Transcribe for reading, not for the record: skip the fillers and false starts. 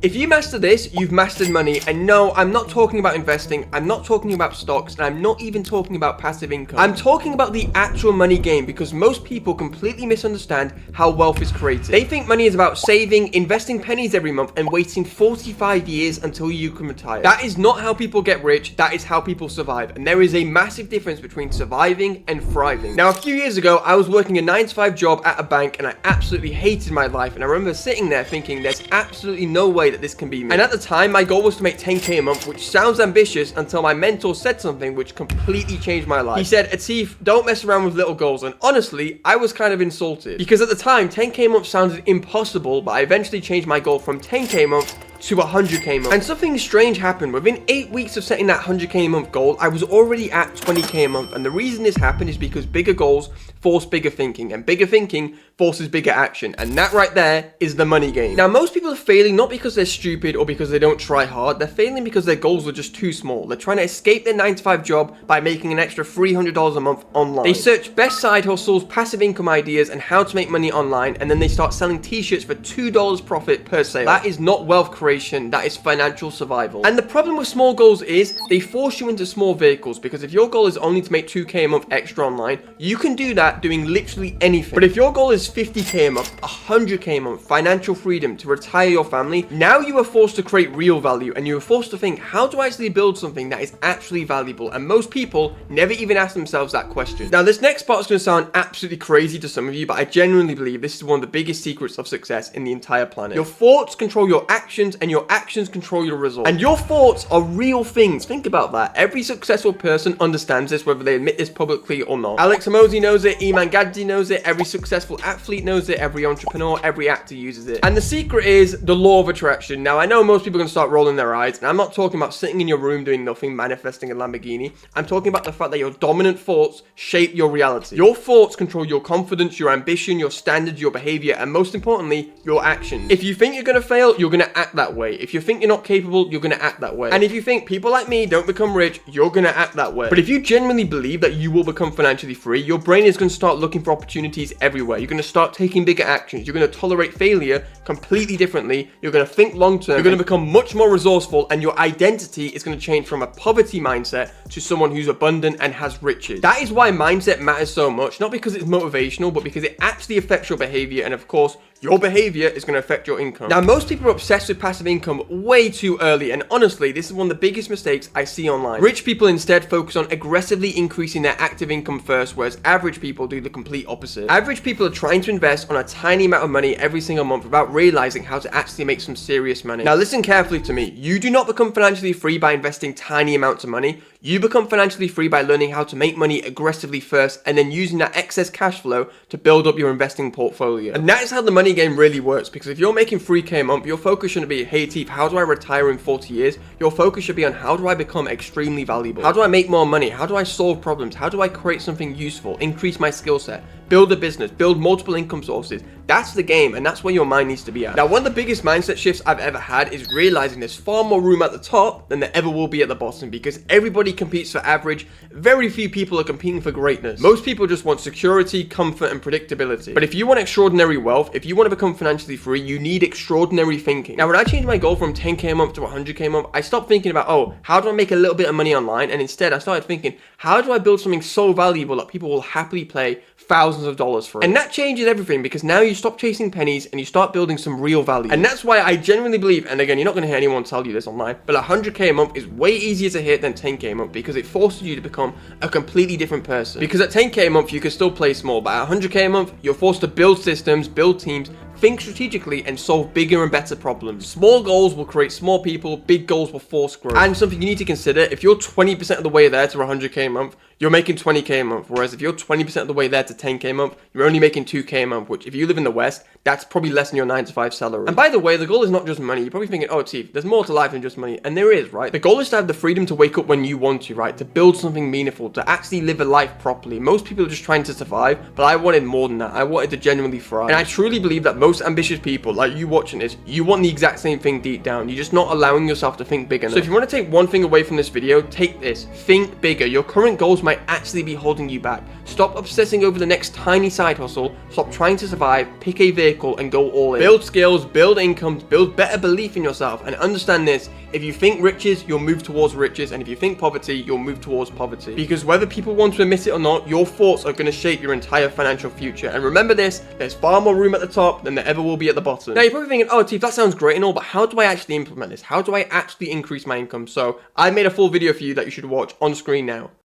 If you master this, you've mastered money. And no, I'm not talking about investing, I'm not talking about stocks, and I'm not even talking about passive income. I'm talking about the actual money game, because most people completely misunderstand how wealth is created. They think money is about saving, investing pennies every month, and waiting 45 years until you can retire. That is not how people get rich, that is how people survive. And there is a massive difference between surviving and thriving. Now, a few years ago, I was working a 9-to-5 job at a bank, and I absolutely hated my life. And I remember sitting there thinking, there's absolutely no way that this can be me. And at the time, my goal was to make 10k a month, which sounds ambitious, until my mentor said something which completely changed my life. He said, Atif, don't mess around with little goals. And honestly, I was kind of insulted, because at the time, 10k a month sounded impossible, but I eventually changed my goal from 10k a month to 100k a month. And something strange happened. Within 8 weeks of setting that 100k a month goal, I was already at 20k a month. And the reason this happened is because bigger goals force bigger thinking, and bigger thinking forces bigger action. And that right there is the money game. Now, most people are failing not because they're stupid or because they don't try hard. They're failing because their goals are just too small. They're trying to escape their 9-to-5 job by making an extra $300 a month online. They search best side hustles, passive income ideas, and how to make money online, and then they start selling t-shirts for $2 profit per sale. That is not wealth creation, that is financial survival. And the problem with small goals is they force you into small vehicles, because if your goal is only to make 2k a month extra online, you can do that doing literally anything. But if your goal is 50k a month, 100k a month, financial freedom, to retire your family, now you are forced to create real value, and you are forced to think, how do I actually build something that is actually valuable? And most people never even ask themselves that question. Now, this next part is going to sound absolutely crazy to some of you, but I genuinely believe this is one of the biggest secrets of success in the entire planet. Your thoughts control your actions, and your actions control your results. And your thoughts are real things. Think about that. Every successful person understands this, whether they admit this publicly or not. Alex Hormozi knows it, Iman Gadzi knows it, every successful athlete knows it, every entrepreneur, every actor uses it. And the secret is the law of attraction. Now, I know most people are going to start rolling their eyes, and I'm not talking about sitting in your room doing nothing, manifesting a Lamborghini. I'm talking about the fact that your dominant thoughts shape your reality. Your thoughts control your confidence, your ambition, your standards, your behavior, and most importantly, your actions. If you think you're going to fail, you're going to act that way. If you think you're not capable, you're going to act that way. And if you think people like me don't become rich, you're going to act that way. But if you genuinely believe that you will become financially free, your brain is going to start looking for opportunities everywhere. You're going to start taking bigger actions. You're going to tolerate failure completely differently. You're going to think long term. You're going to become much more resourceful, and your identity is going to change from a poverty mindset to someone who's abundant and has riches. That is why mindset matters so much, not because it's motivational, but because it actually affects your behavior, and of course, your behavior is going to affect your income. Now, most people are obsessed with passive income way too early, and honestly, this is one of the biggest mistakes I see online. Rich people instead focus on aggressively increasing their active income first, whereas average people do the complete opposite. Average people are trying to invest on a tiny amount of money every single month without realizing how to actually make some serious money. Now, listen carefully to me. You do not become financially free by investing tiny amounts of money. You become financially free by learning how to make money aggressively first, and then using that excess cash flow to build up your investing portfolio. And that is how the money game really works, because if you're making 3k a month, your focus shouldn't be, hey Atif, how do I retire in 40 years? Your focus should be on, how do I become extremely valuable? How do I make more money? How do I solve problems? How do I create something useful, increase my skill set, build a business, build multiple income sources? That's the game, and that's where your mind needs to be at. Now, one of the biggest mindset shifts I've ever had is realizing there's far more room at the top than there ever will be at the bottom, because everybody competes for average. Very few people are competing for greatness. Most people just want security, comfort, and predictability. But if you want extraordinary wealth, if you want to become financially free, you need extraordinary thinking. Now, when I changed my goal from 10k a month to 100k a month, I stopped thinking about, oh, how do I make a little bit of money online? And instead, I started thinking, how do I build something so valuable that people will happily pay thousands of dollars for it? And that changes everything, because now you stop chasing pennies and you start building some real value. And that's why I genuinely believe, and again, you're not going to hear anyone tell you this online, but 100k a month is way easier to hit than 10k a month, because it forces you to become a completely different person. Because at 10k a month, you can still play small, but at 100k a month, you're forced to build systems, build teams, think strategically, and solve bigger and better problems. Small goals will create small people, big goals will force growth. And something you need to consider, if you're 20% of the way there to 100k a month, you're making 20k a month. Whereas if you're 20% of the way there to 10k a month, you're only making 2k a month, which if you live in the West, that's probably less than your 9-to-5 salary. And by the way, the goal is not just money. You're probably thinking, oh, Atif, there's more to life than just money. And there is, right? The goal is to have the freedom to wake up when you want to, right? To build something meaningful, to actually live a life properly. Most people are just trying to survive, but I wanted more than that. I wanted to genuinely thrive. And I truly believe that most most ambitious people, like you watching this, you want the exact same thing deep down. You're just not allowing yourself to think big enough. So if you want to take one thing away from this video, take this. Think bigger. Your current goals might actually be holding you back. Stop obsessing over the next tiny side hustle. Stop trying to survive. Pick a vehicle and go all in. Build skills, build incomes, build better belief in yourself, and understand this. If you think riches, you'll move towards riches, and if you think poverty, you'll move towards poverty. Because whether people want to admit it or not, your thoughts are going to shape your entire financial future. And remember this, there's far more room at the top than there ever will be at the bottom. Now you're probably thinking, oh Atif, that sounds great and all, but how do I actually implement this? How do I actually increase my income? So I made a full video for you that you should watch on screen now.